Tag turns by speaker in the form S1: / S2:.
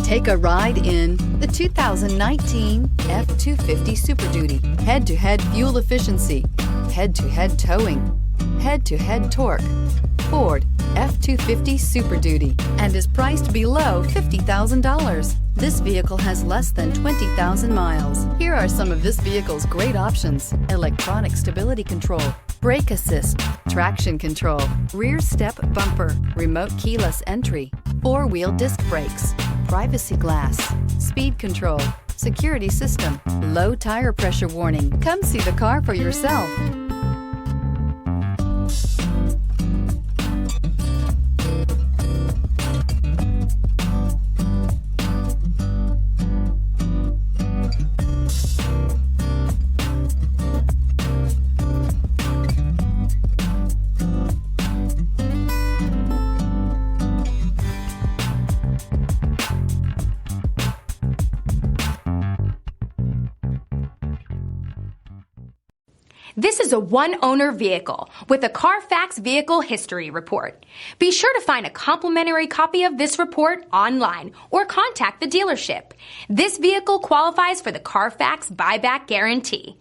S1: Take a ride in the 2019 F-250 Super Duty. Head-to-head fuel efficiency, head-to-head towing, head-to-head torque. Ford F-250 Super Duty and is priced below $50,000. This vehicle has less than 20,000 miles. Here are some of this vehicle's great options: electronic stability control, brake assist, traction control, rear step bumper, remote keyless entry, four-wheel disc brakes, privacy glass, speed control, security system, low tire pressure warning. Come see the car for yourself.
S2: This is a one-owner vehicle with a Carfax Vehicle History Report. Be sure to find a complimentary copy of this report online or contact the dealership. This vehicle qualifies for the Carfax Buyback Guarantee.